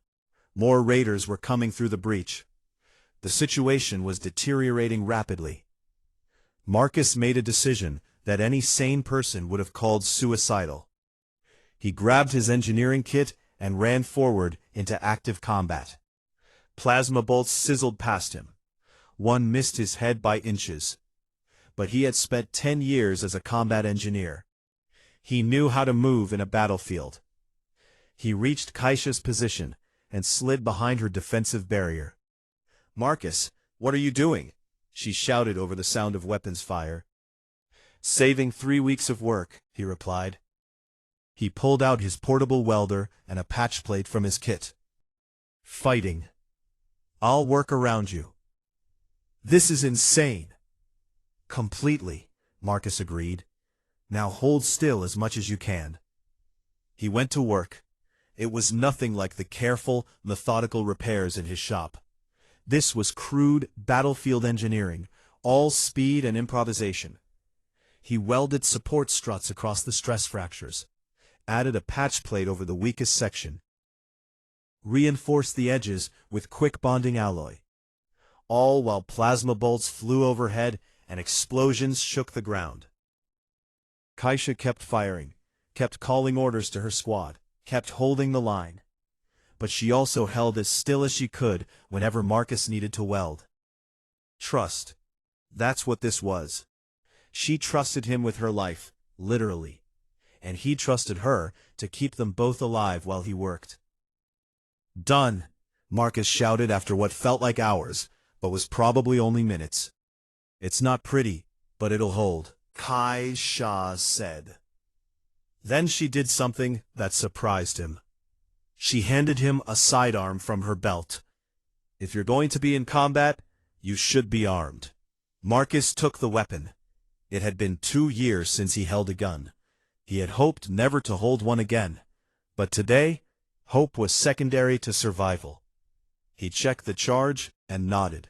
More raiders were coming through the breach. The situation was deteriorating rapidly. Marcus made a decision that any sane person would have called suicidal. He grabbed his engineering kit and ran forward into active combat. Plasma bolts sizzled past him. One missed his head by inches. But he had spent 10 years as a combat engineer. He knew how to move in a battlefield. He reached Kaisha's position and slid behind her defensive barrier. "Marcus, what are you doing?" she shouted over the sound of weapons fire. "Saving 3 weeks of work," he replied. He pulled out his portable welder and a patch plate from his kit. "Fighting. I'll work around you." "This is insane." "Completely," Marcus agreed. "Now hold still as much as you can." He went to work. It was nothing like the careful, methodical repairs in his shop. This was crude, battlefield engineering, all speed and improvisation. He welded support struts across the stress fractures, added a patch plate over the weakest section, reinforced the edges with quick bonding alloy, all while plasma bolts flew overhead and explosions shook the ground. Kaisha kept firing, kept calling orders to her squad, kept holding the line. But she also held as still as she could whenever Marcus needed to weld. Trust. That's what this was. She trusted him with her life, literally. And he trusted her to keep them both alive while he worked. "Done," Marcus shouted after what felt like hours, but was probably only minutes. "It's not pretty, but it'll hold," Kaisha said. Then she did something that surprised him. She handed him a sidearm from her belt. "If you're going to be in combat, you should be armed." Marcus took the weapon. It had been 2 years since he held a gun. He had hoped never to hold one again. But today, hope was secondary to survival. He checked the charge and nodded.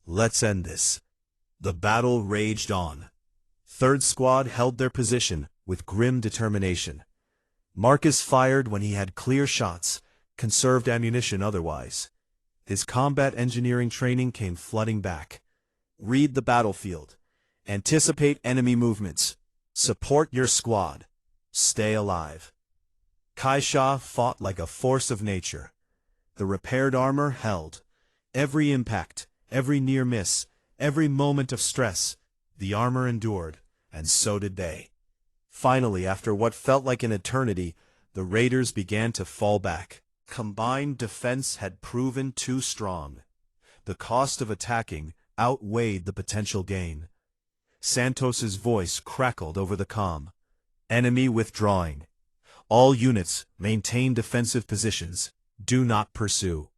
"Let's end this." The battle raged on. Third Squad held their position with grim determination. Marcus fired when he had clear shots, conserved ammunition otherwise. His combat engineering training came flooding back. Read the battlefield. Anticipate enemy movements. Support your squad. Stay alive. Kaisha fought like a force of nature. The repaired armor held. Every impact, every near miss, every moment of stress, the armor endured, and so did they. Finally, after what felt like an eternity, the raiders began to fall back. Combined defense had proven too strong. The cost of attacking outweighed the potential gain. Santos's voice crackled over the comm. "Enemy withdrawing. All units maintain defensive positions. Do not pursue."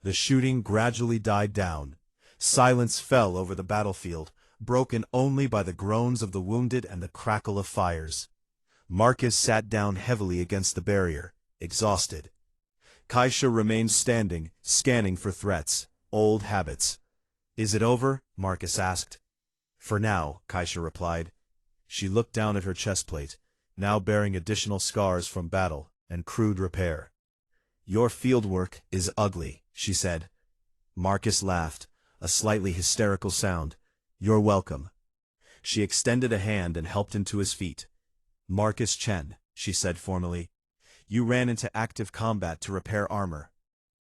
The shooting gradually died down. Silence fell over the battlefield, broken only by the groans of the wounded and the crackle of fires. Marcus sat down heavily against the barrier, exhausted. Kaisha remained standing, scanning for threats, old habits. "Is it over?" Marcus asked. "For now," Kaisha replied. She looked down at her chest plate, now bearing additional scars from battle and crude repair. "Your fieldwork is ugly," she said. Marcus laughed, a slightly hysterical sound. "You're welcome." She extended a hand and helped him to his feet. "Marcus Chen," she said formally, "you ran into active combat to repair armor.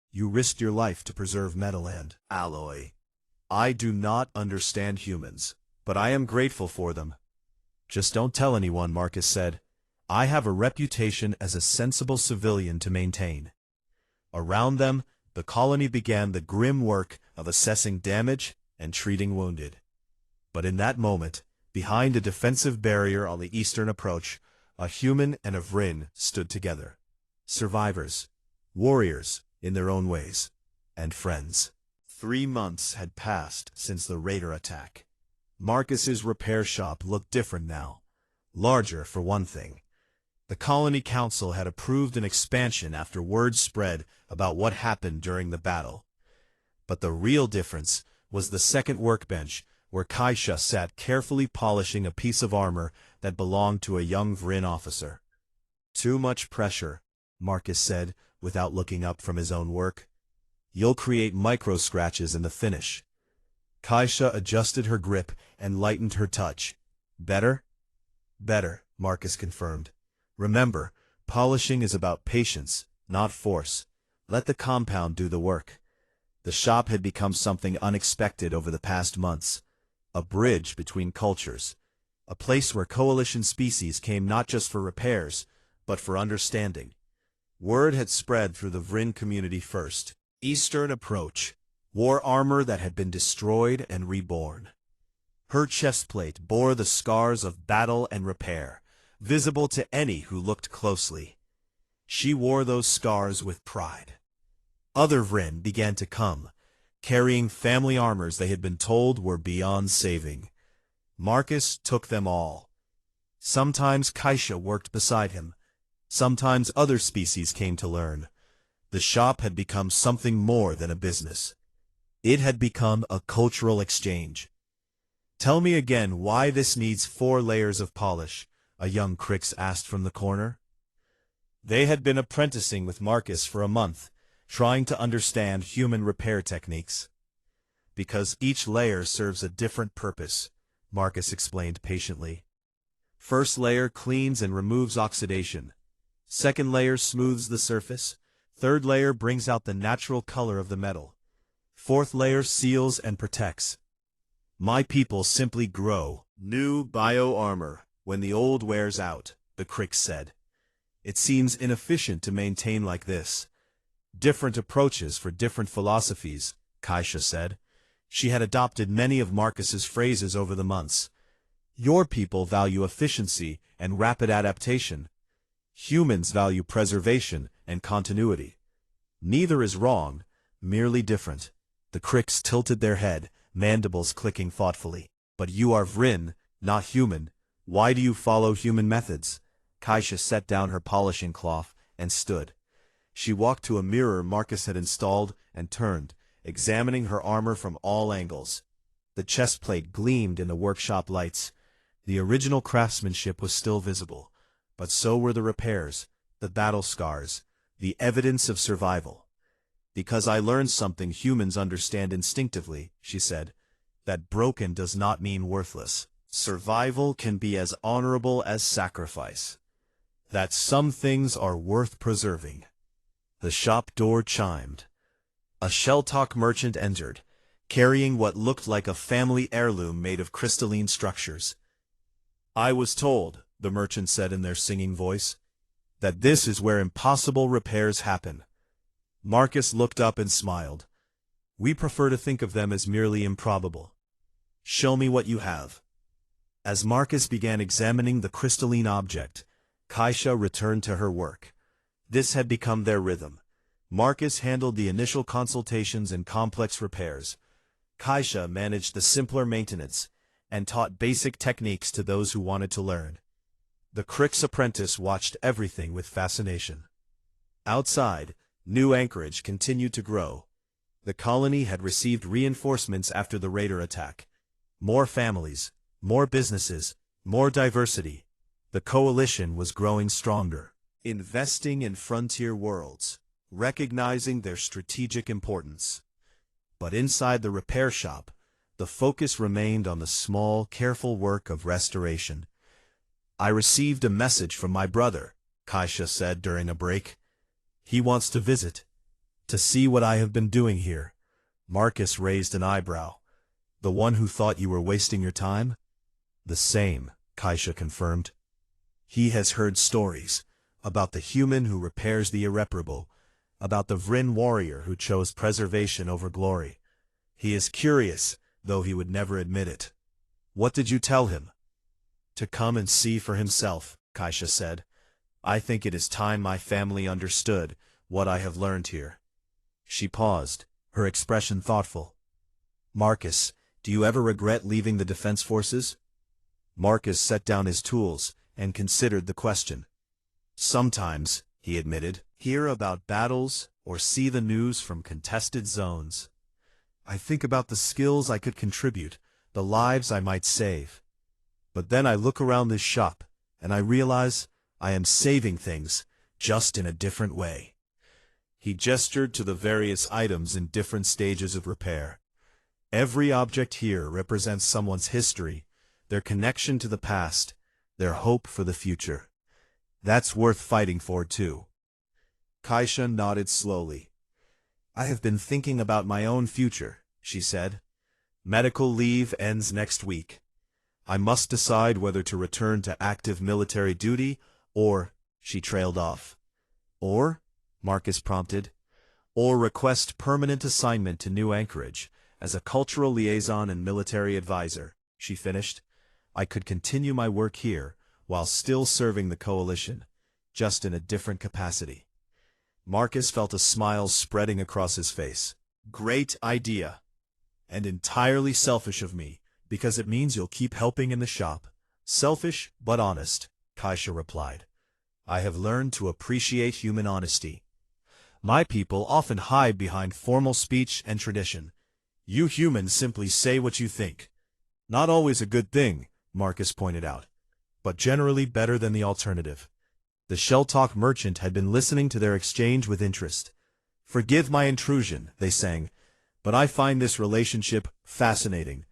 You risked your life to preserve metal and alloy. I do not understand humans, but I am grateful for them." "Just don't tell anyone," Marcus said. "I have a reputation as a sensible civilian to maintain." Around them, the colony began the grim work of assessing damage and treating wounded. But in that moment, behind a defensive barrier on the eastern approach, a human and a Vryn stood together. Survivors, warriors in their own ways, and friends. 3 months had passed since the raider attack. Marcus's repair shop looked different now. Larger, for one thing. The Colony Council had approved an expansion after word spread about what happened during the battle. But the real difference was the second workbench, where Kaisha sat carefully polishing a piece of armor that belonged to a young Vryn officer. "Too much pressure," Marcus said, without looking up from his own work. "You'll create micro-scratches in the finish." Kaisha adjusted her grip and lightened her touch. "Better?" "Better," Marcus confirmed. "Remember, polishing is about patience, not force. Let the compound do the work." The shop had become something unexpected over the past months. A bridge between cultures. A place where coalition species came not just for repairs, but for understanding. Word had spread through the Vryn community first. Eastern approach. War armor that had been destroyed and reborn. Her chestplate bore the scars of battle and repair, visible to any who looked closely. She wore those scars with pride. Other Vryn began to come, carrying family armors they had been told were beyond saving. Marcus took them all. Sometimes Kaisha worked beside him. Sometimes other species came to learn. The shop had become something more than a business. It had become a cultural exchange. "Tell me again why this needs 4 layers of polish," a young Crix asked from the corner. They had been apprenticing with Marcus for a month, trying to understand human repair techniques. "Because each layer serves a different purpose," Marcus explained patiently. "First layer cleans and removes oxidation. Second layer smooths the surface. Third layer brings out the natural color of the metal. Fourth layer seals and protects. My people simply grow new bio-armor when the old wears out," the Crix said. "It seems inefficient to maintain like this." "Different approaches for different philosophies," Kaisha said. She had adopted many of Marcus's phrases over the months. "Your people value efficiency and rapid adaptation. Humans value preservation and continuity. Neither is wrong, merely different." The Crix tilted their head, mandibles clicking thoughtfully. "But you are Vryn, not human. Why do you follow human methods?" Kaisha set down her polishing cloth and stood. She walked to a mirror Marcus had installed and turned, examining her armor from all angles. The chestplate gleamed in the workshop lights. The original craftsmanship was still visible, but so were the repairs, the battle scars, the evidence of survival. "Because I learned something humans understand instinctively," she said. "That broken does not mean worthless. Survival can be as honorable as sacrifice. That some things are worth preserving." The shop door chimed. A Shelltalk merchant entered, carrying what looked like a family heirloom made of crystalline structures. "I was told," the merchant said in their singing voice, "that this is where impossible repairs happen." Marcus looked up and smiled. "We prefer to think of them as merely improbable. Show me what you have." As Marcus began examining the crystalline object, Kaisha returned to her work. This had become their rhythm. Marcus handled the initial consultations and complex repairs. Kaisha managed the simpler maintenance, and taught basic techniques to those who wanted to learn. The Crix apprentice watched everything with fascination. Outside, New Anchorage continued to grow. The colony had received reinforcements after the raider attack. More families, more businesses, more diversity. The coalition was growing stronger, investing in frontier worlds, recognizing their strategic importance. But inside the repair shop, the focus remained on the small, careful work of restoration. "I received a message from my brother," Kaisha said during a break. "He wants to visit, to see what I have been doing here." Marcus raised an eyebrow. "The one who thought you were wasting your time?" "The same," Kaisha confirmed. "He has heard stories about the human who repairs the irreparable, about the Vryn warrior who chose preservation over glory. He is curious, though he would never admit it." "What did you tell him?" "To come and see for himself," Kaisha said. "I think it is time my family understood what I have learned here." She paused, her expression thoughtful. "Marcus, do you ever regret leaving the Defense Forces?" Marcus set down his tools and considered the question. Sometimes, he admitted, hear about battles or see the news from contested zones. I think about the skills I could contribute, the lives I might save. But then I look around this shop, and I realize I am saving things, just in a different way. He gestured to the various items in different stages of repair. Every object here represents someone's history, their connection to the past, their hope for the future. That's worth fighting for, too. Kaisha nodded slowly. I have been thinking about my own future, she said. Medical leave ends next week. I must decide whether to return to active military duty or, she trailed off. Or, Marcus prompted, or request permanent assignment to New Anchorage as a cultural liaison and military advisor, she finished. I could continue my work here while still serving the Coalition, just in a different capacity. Marcus felt a smile spreading across his face. Great idea. And entirely selfish of me, because it means you'll keep helping in the shop. Selfish, but honest, Kaisha replied. I have learned to appreciate human honesty. My people often hide behind formal speech and tradition. You humans simply say what you think. Not always a good thing, Marcus pointed out, but generally better than the alternative. The shell-talk merchant had been listening to their exchange with interest. Forgive my intrusion, they sang, but I find this relationship fascinating.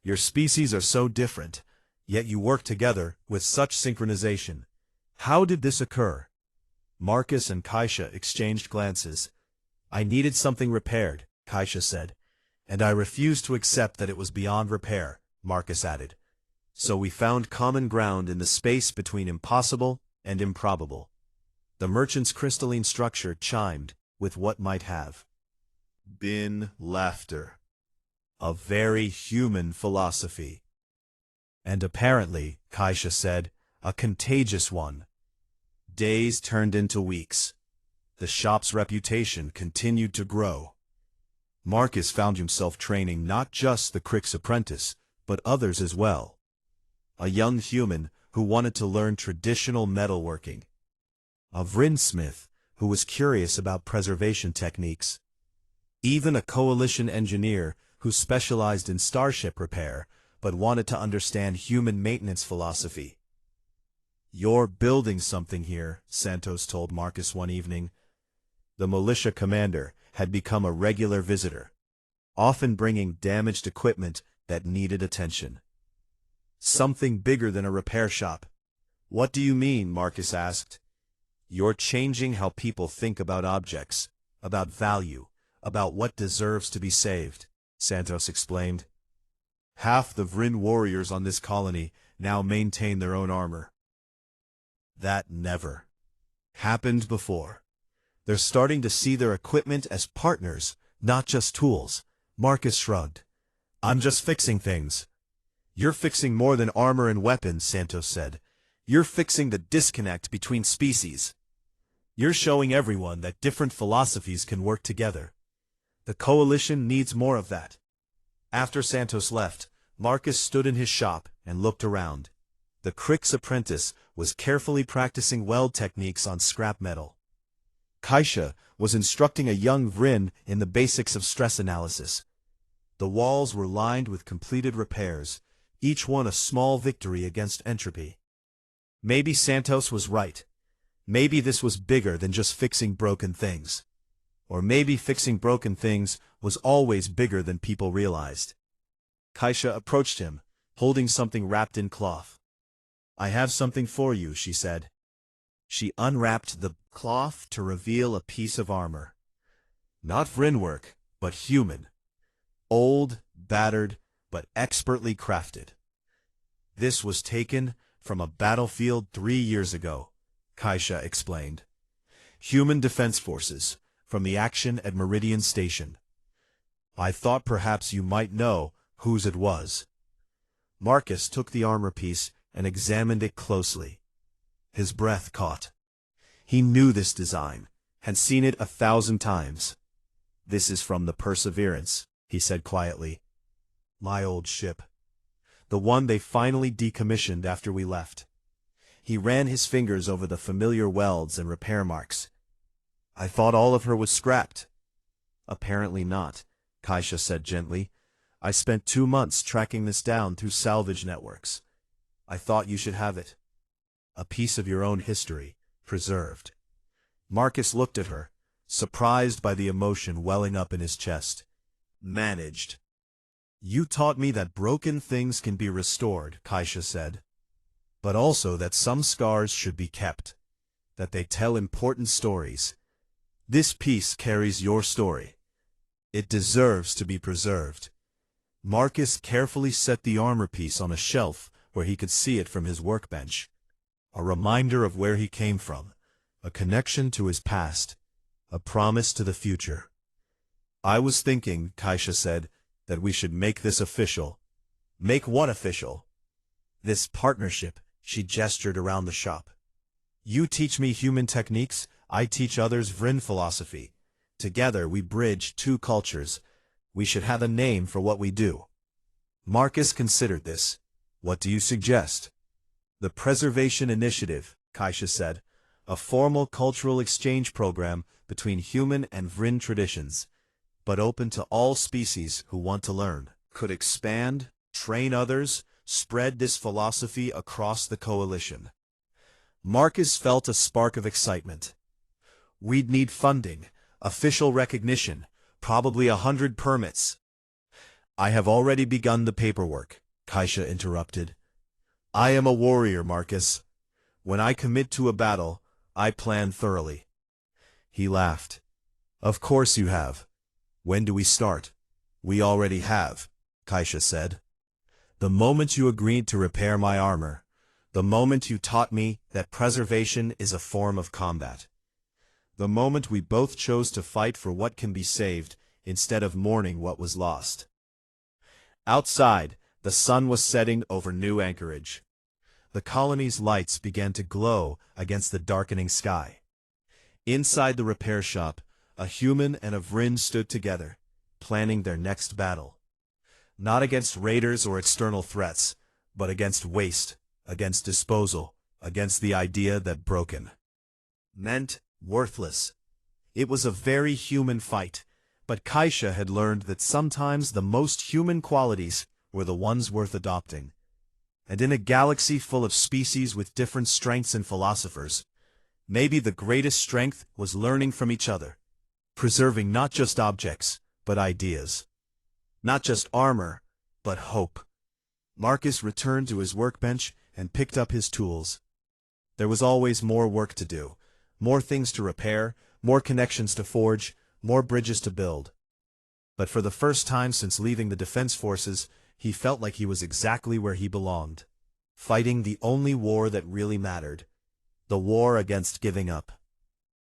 Your species are so different, yet you work together with such synchronization. How did this occur? Marcus and Kaisha exchanged glances. I needed something repaired, Kaisha said, and I refused to accept that it was beyond repair, Marcus added. So we found common ground in the space between impossible and improbable. The merchant's crystalline structure chimed with what might have been laughter. A very human philosophy. And apparently, Kaisha said, a contagious one. Days turned into weeks. The shop's reputation continued to grow. Marcus found himself training not just the Crick's apprentice, but others as well. A young human who wanted to learn traditional metalworking. A vrinsmith who was curious about preservation techniques. Even a coalition engineer who specialized in starship repair, but wanted to understand human maintenance philosophy. You're building something here, Santos told Marcus one evening. The militia commander had become a regular visitor, often bringing damaged equipment that needed attention. Something bigger than a repair shop. What do you mean? Marcus asked. You're changing how people think about objects, about value, about what deserves to be saved, Santos explained. Half the Vrin warriors on this colony now maintain their own armor. That never happened before. They're starting to see their equipment as partners, not just tools. Marcus shrugged. I'm just fixing things. You're fixing more than armor and weapons, Santos said. You're fixing the disconnect between species. You're showing everyone that different philosophies can work together. The Coalition needs more of that. After Santos left, Marcus stood in his shop and looked around. The Crick's apprentice was carefully practicing weld techniques on scrap metal. Kaisha was instructing a young Vrin in the basics of stress analysis. The walls were lined with completed repairs, each one a small victory against entropy. Maybe Santos was right. Maybe this was bigger than just fixing broken things. Or maybe fixing broken things was always bigger than people realized. Kaisha approached him, holding something wrapped in cloth. I have something for you, she said. She unwrapped the cloth to reveal a piece of armor. Not Vrin work, but human. Old, battered, but expertly crafted. This was taken from a battlefield 3 years ago, Kaisha explained. Human Defense Forces, from the action at Meridian Station. I thought perhaps you might know whose it was. Marcus took the armor piece and examined it closely. His breath caught. He knew this design, had seen it 1,000 times. This is from the Perseverance, he said quietly. My old ship. The one they finally decommissioned after we left. He ran his fingers over the familiar welds and repair marks. I thought all of her was scrapped. Apparently not, Kaisha said gently. I spent 2 months tracking this down through salvage networks. I thought you should have it. A piece of your own history, preserved. Marcus looked at her, surprised by the emotion welling up in his chest. Managed. You taught me that broken things can be restored, Kaisha said. But also that some scars should be kept. That they tell important stories. This piece carries your story. It deserves to be preserved. Marcus carefully set the armor piece on a shelf where he could see it from his workbench. A reminder of where he came from. A connection to his past. A promise to the future. I was thinking, Kaisha said, that we should make this official. Make what official? This partnership, she gestured around the shop. You teach me human techniques, I teach others Vryn philosophy. Together we bridge 2 cultures. We should have a name for what we do. Marcus considered this. What do you suggest? The Preservation Initiative, Kaisha said. A formal cultural exchange program between human and Vryn traditions, but open to all species who want to learn. Could expand, train others, spread this philosophy across the coalition. Marcus felt a spark of excitement. We'd need funding, official recognition, probably 100 permits. I have already begun the paperwork, Kaisha interrupted. I am a warrior, Marcus. When I commit to a battle, I plan thoroughly. He laughed. Of course you have. When do we start? We already have, Kaisha said. The moment you agreed to repair my armor, the moment you taught me that preservation is a form of combat, the moment we both chose to fight for what can be saved instead of mourning what was lost. Outside, the sun was setting over New Anchorage. The colony's lights began to glow against the darkening sky. Inside the repair shop, a human and a Vryn stood together, planning their next battle. Not against raiders or external threats, but against waste, against disposal, against the idea that broken meant worthless. It was a very human fight, but Kaisha had learned that sometimes the most human qualities were the ones worth adopting. And in a galaxy full of species with different strengths and philosophers, maybe the greatest strength was learning from each other, preserving not just objects, but ideas. Not just armor, but hope. Marcus returned to his workbench and picked up his tools. There was always more work to do, more things to repair, more connections to forge, more bridges to build. But for the first time since leaving the Defense Forces, he felt like he was exactly where he belonged, fighting the only war that really mattered, the war against giving up.